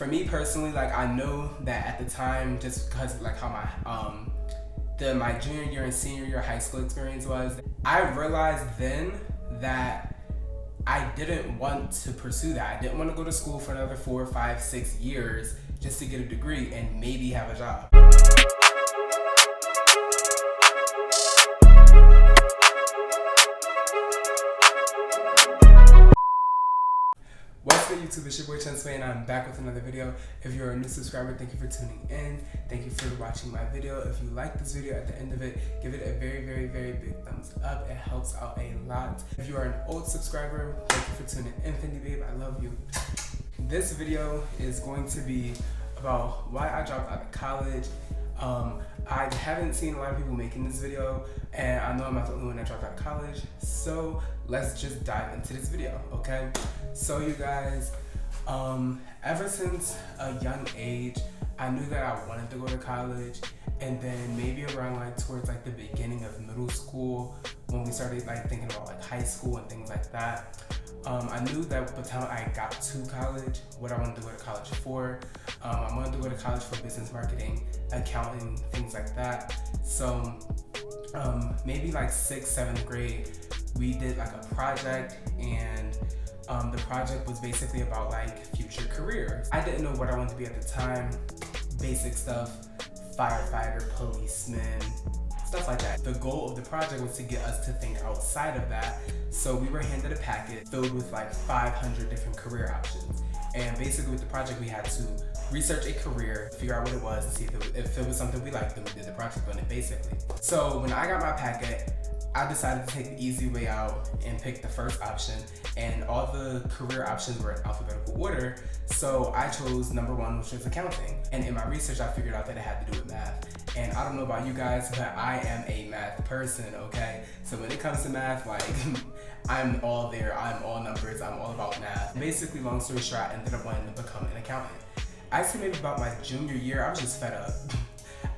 For me personally, like I know that at the time, just because like how my junior year and senior year high school experience was, I realized then that I didn't want to pursue that. I didn't want to go to school for another 4, 5, 6 years just to get a degree and maybe have a job. What's good, YouTube? It's your boy Chun Swae and I'm back with another video. If you're a new subscriber, thank you for tuning in. Thank you for watching my video. If you like this video, at the end of it, give it a very, very, very big thumbs up. It helps out a lot. If you are an old subscriber, thank you for tuning in. Fendi Babe, I love you. This video is going to be about why I dropped out of college. I haven't seen a lot of people making this video, and I know I'm not the only one that dropped out of college, so let's just dive into this video, okay? So you guys, ever since a young age, I knew that I wanted to go to college, and then maybe around like towards like the beginning of middle school, when we started like thinking about like high school and things like that, I knew that by the time I got to college, what I wanted to go to college for. I wanted to go to college for business marketing, accounting, things like that. So maybe like 6th, 7th grade, we did like a project, and the project was basically about like future careers. I didn't know what I wanted to be at the time. Basic stuff, firefighter, policeman, stuff like that. The goal of the project was to get us to think outside of that. So we were handed a packet filled with like 500 different career options. And basically with the project, we had to research a career, figure out what it was, and see if it was something we liked, then we did the project on it basically. So when I got my packet, I decided to take the easy way out and pick the first option, and all the career options were in alphabetical order. So I chose number 1, which was accounting. And in my research, I figured out that it had to do with math. And I don't know about you guys, but I am a math person, okay? So when it comes to math, like, I'm all there, I'm all numbers, I'm all about math. Basically, long story short, I ended up wanting to become an accountant. I say maybe about my junior year, I was just fed up.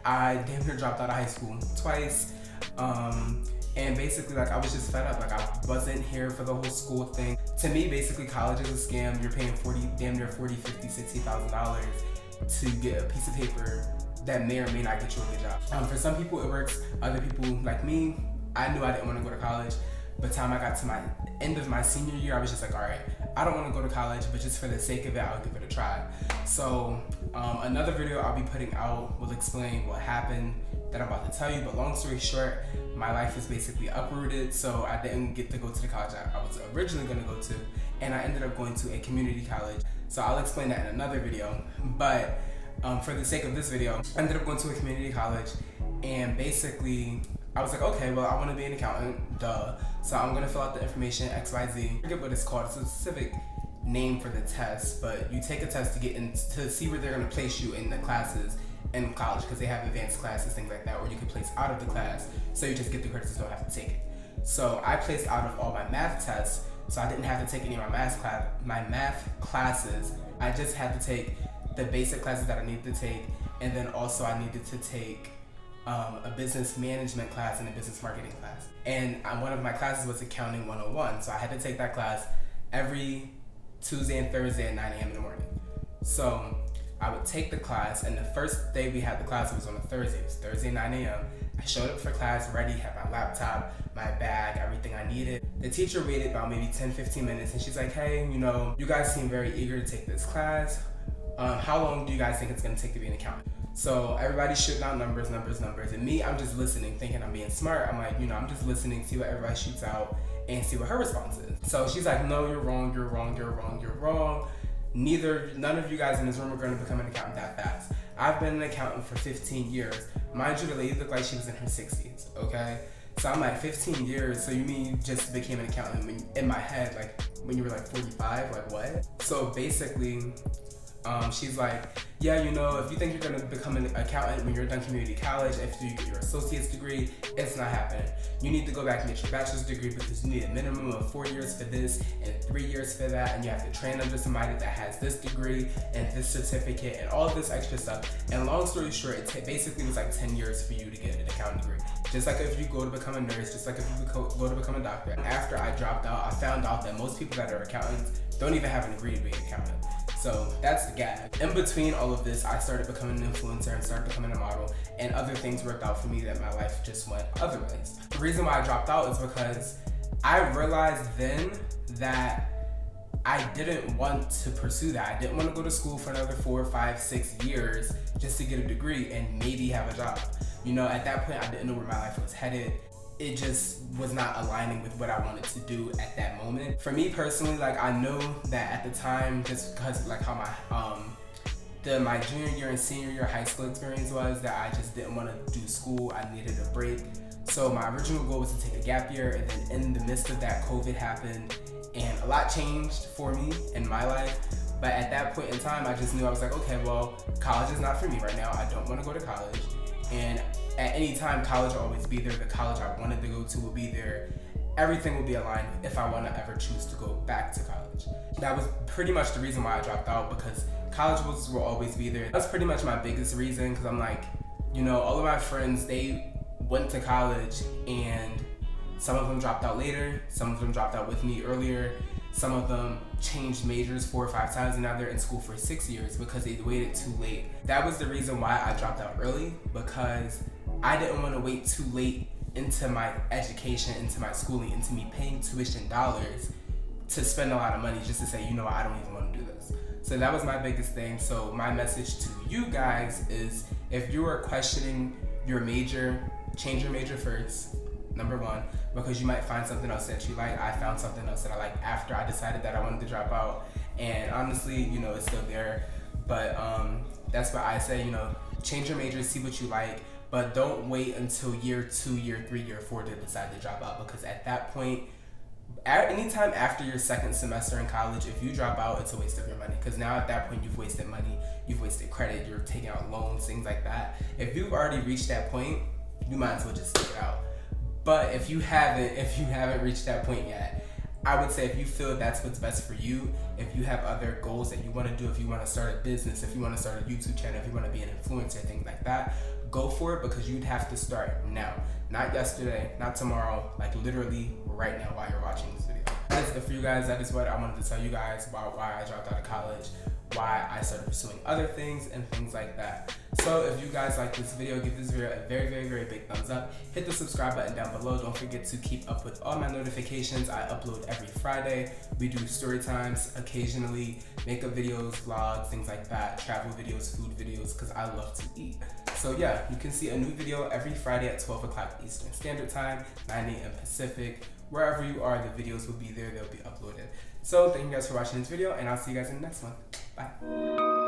I damn near dropped out of high school twice. And basically, like, I was just fed up. Like, I wasn't here for the whole school thing. To me, basically, college is a scam. You're paying damn near $40,000, $50,000, $60,000 to get a piece of paper that may or may not get you a good job. For some people, it works. Other people, like me, I knew I didn't want to go to college. By the time I got to my end of my senior year, I was just like, all right, I don't want to go to college, but just for the sake of it, I'll give it a try. So another video I'll be putting out will explain what happened that I'm about to tell you. But long story short, my life is basically uprooted, so I didn't get to go to the college I was originally going to go to, and I ended up going to a community college. So I'll explain that in another video. But for the sake of this video, I ended up going to a community college, and basically I was like, okay, well, I want to be an accountant, duh. So I'm going to fill out the information, XYZ. I forget what it's called. It's a specific name for the test, but you take a test to get in to see where they're going to place you in the classes in college, because they have advanced classes, things like that, or you can place out of the class, so you just get the credits, don't have to take it. So I placed out of all my math tests, so I didn't have to take any of my math classes. I just had to take the basic classes that I needed to take, and then also I needed to take a business management class and a business marketing class. And one of my classes was accounting 101, so I had to take that class every Tuesday and Thursday at 9 a.m. in the morning. So I would take the class, and the first day we had the class, it was on a Thursday. It was Thursday 9 a.m. I showed up for class ready, had my laptop, my bag, everything I needed. The teacher waited about maybe 10-15 minutes, and she's like, hey, you know, you guys seem very eager to take this class. How long do you guys think it's gonna take to be an accountant? So everybody's shooting out numbers, and me, I'm just listening, thinking I'm being smart. I'm like, you know, I'm just listening, see what everybody shoots out, and see what her response is. So she's like, no, you're wrong, you're wrong, you're wrong, you're wrong. None of you guys in this room are going to become an accountant that fast. I've been an accountant for 15 years. Mind you, the lady looked like she was in her 60s, okay? So I'm like, 15 years, so you mean you just became an accountant in my head, like when you were like 45, like what? So basically, she's like, yeah, you know, if you think you're gonna become an accountant when you're done community college, after you get your associate's degree, it's not happening. You need to go back and get your bachelor's degree, because you need a minimum of 4 years for this and 3 years for that, and you have to train under somebody that has this degree and this certificate and all of this extra stuff. And long story short, it basically was like 10 years for you to get an accounting degree. Just like if you go to become a nurse, just like if you go to become a doctor. After I dropped out, I found out that most people that are accountants don't even have a degree to be an accountant. So that's the gap. In between all of this, I started becoming an influencer and started becoming a model, and other things worked out for me that my life just went other ways. The reason why I dropped out is because I realized then that I didn't want to pursue that. I didn't want to go to school for another 4, 5, 6 years just to get a degree and maybe have a job. You know, at that point, I didn't know where my life was headed. It just was not aligning with what I wanted to do at that moment. For me personally, like, I know that at the time, just because like how my junior year and senior year high school experience was, that I just didn't want to do school. I needed a break. So my original goal was to take a gap year, and then in the midst of that, COVID happened, and a lot changed for me in my life. But at that point in time, I just knew, I was like, okay, well, college is not for me right now. I don't want to go to college. And at any time, college will always be there. The college I wanted to go to will be there. Everything will be aligned if I want to ever choose to go back to college. That was pretty much the reason why I dropped out, because college will always be there. That's pretty much my biggest reason, because I'm like, you know, all of my friends, they went to college, and some of them dropped out later, some of them dropped out with me earlier, some of them changed majors 4 or 5 times, and now they're in school for 6 years because they waited too late. That was the reason why I dropped out early, because I didn't want to wait too late into my education, into my schooling, into me paying tuition dollars to spend a lot of money just to say, you know what, I don't even want to do this. So that was my biggest thing. So my message to you guys is, if you are questioning your major, change your major first, number one, because you might find something else that you like. I found something else that I like after I decided that I wanted to drop out, and honestly, you know, it's still there. But that's why I say, you know, change your major, see what you like, but don't wait until year 2, year 3, year 4 to decide to drop out, because at that point, anytime after your second semester in college, if you drop out, it's a waste of your money, because now at that point you've wasted money, you've wasted credit, you're taking out loans, things like that. If you've already reached that point, you might as well just stick it out. But if you haven't reached that point yet, I would say, if you feel that's what's best for you, if you have other goals that you want to do, if you want to start a business, if you want to start a YouTube channel, if you want to be an influencer, things like that, go for it, because you'd have to start now. Not yesterday, not tomorrow, like literally right now while you're watching this video. That is it for you guys. That is what I wanted to tell you guys about why I dropped out of college, why I started pursuing other things, and things like that. So if you guys like this video, give this video a very, very, very big thumbs up. Hit the subscribe button down below. Don't forget to keep up with all my notifications. I upload every Friday. We do story times occasionally, makeup videos, vlogs, things like that, travel videos, food videos, because I love to eat. So yeah, you can see a new video every Friday at 12 o'clock Eastern Standard Time, 9 a.m. Pacific. Wherever you are, the videos will be there. They'll be uploaded. So thank you guys for watching this video, and I'll see you guys in the next one. Bye.